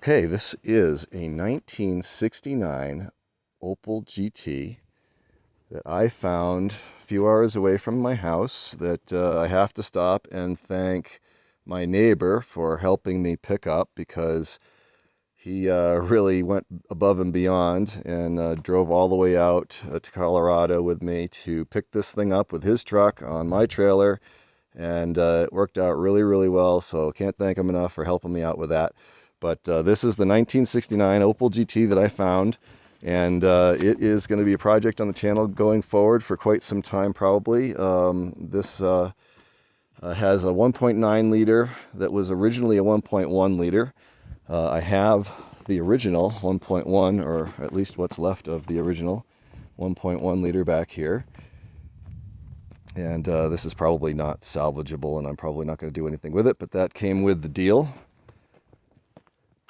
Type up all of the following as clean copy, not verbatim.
Okay, this is a 1969 Opel GT that I found a few hours away from my house that I have to stop and thank my neighbor for helping me pick up, because he really went above and beyond and drove all the way out to Colorado with me to pick this thing up with his truck on my trailer. And it worked out really, really well, so can't thank him enough for helping me out with that. But this is the 1969 Opel GT that I found, and it is going to be a project on the channel going forward for quite some time, probably. This has a 1.9 liter that was originally a 1.1 liter. I have the original 1.1, or at least what's left of the original 1.1 liter back here. And this is probably not salvageable, and I'm probably not going to do anything with it, but that came with the deal.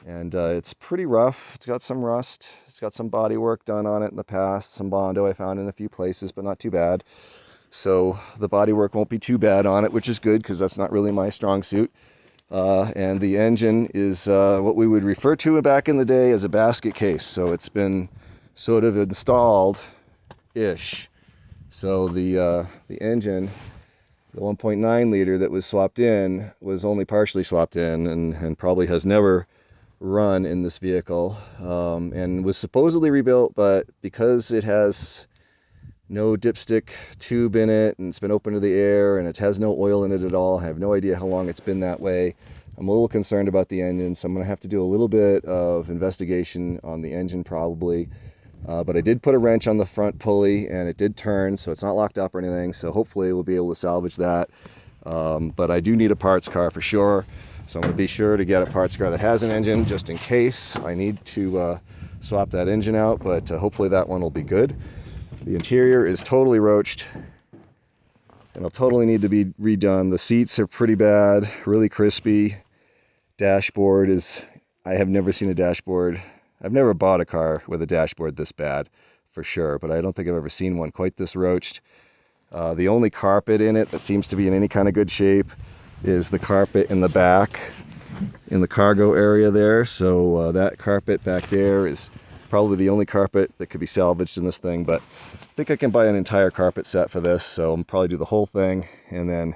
And it's pretty rough. It's got some rust. It's got some body work done on it in the past. Some Bondo I found in a few places, but not too bad. So the body work won't be too bad on it, which is good, because that's not really my strong suit. And the engine is what we would refer to back in the day as a basket case. So it's been sort of installed-ish. So the engine, the 1.9 liter that was swapped in, was only partially swapped in, and probably has never run in this vehicle, and was supposedly rebuilt, but because it has no dipstick tube in it, and it's been open to the air, and it has no oil in it at all, I have no idea how long it's been that way. I'm a little concerned about the engine, so I'm going to have to do a little bit of investigation on the engine probably. But I did put a wrench on the front pulley, and it did turn, so it's not locked up or anything, so hopefully we'll be able to salvage that. But I do need a parts car for sure, so I'm going to be sure to get a parts car that has an engine, just in case I need to swap that engine out, but hopefully that one will be good. The interior is totally roached, and it'll totally need to be redone. The seats are pretty bad, really crispy. Dashboard is, I have never seen a dashboard. I've never bought a car with a dashboard this bad, for sure, but I don't think I've ever seen one quite this roached. The only carpet in it that seems to be in any kind of good shape is the carpet in the back, in the cargo area there. So that carpet back there is probably the only carpet that could be salvaged in this thing, but I think I can buy an entire carpet set for this, so I'll probably do the whole thing and then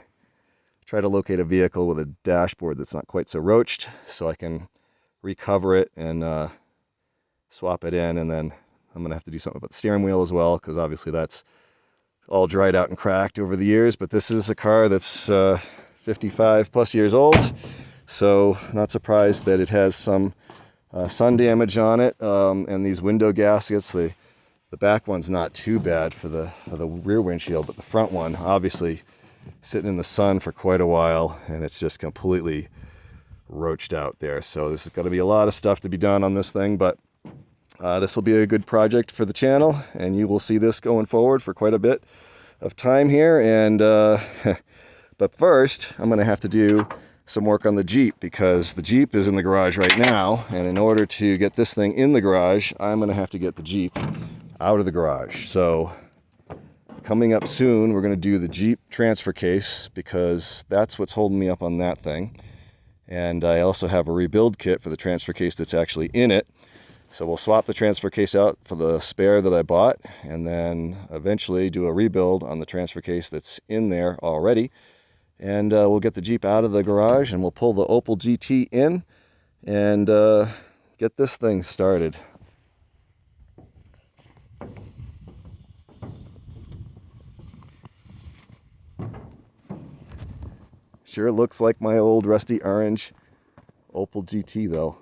try to locate a vehicle with a dashboard that's not quite so roached, so I can recover it and swap it in. And then I'm gonna have to do something about the steering wheel as well, because obviously that's all dried out and cracked over the years. But this is a car that's 55 plus years old, so not surprised that it has some sun damage on it. And these window gaskets, the back one's not too bad for the rear windshield, but the front one obviously sitting in the sun for quite a while, and it's just completely roached out there. So this is going to be a lot of stuff to be done on this thing, but this will be a good project for the channel, and you will see this going forward for quite a bit of time here. And but first I'm going to have to do some work on the Jeep, because the Jeep is in the garage right now, and in order to get this thing in the garage, I'm going to have to get the Jeep out of the garage. So coming up soon, we're going to do the Jeep transfer case, because that's what's holding me up on that thing. And I also have a rebuild kit for the transfer case that's actually in it. So we'll swap the transfer case out for the spare that I bought, and then eventually do a rebuild on the transfer case that's in there already. And we'll get the Jeep out of the garage, and we'll pull the Opel GT in and get this thing started. Sure looks like my old rusty orange Opel GT though.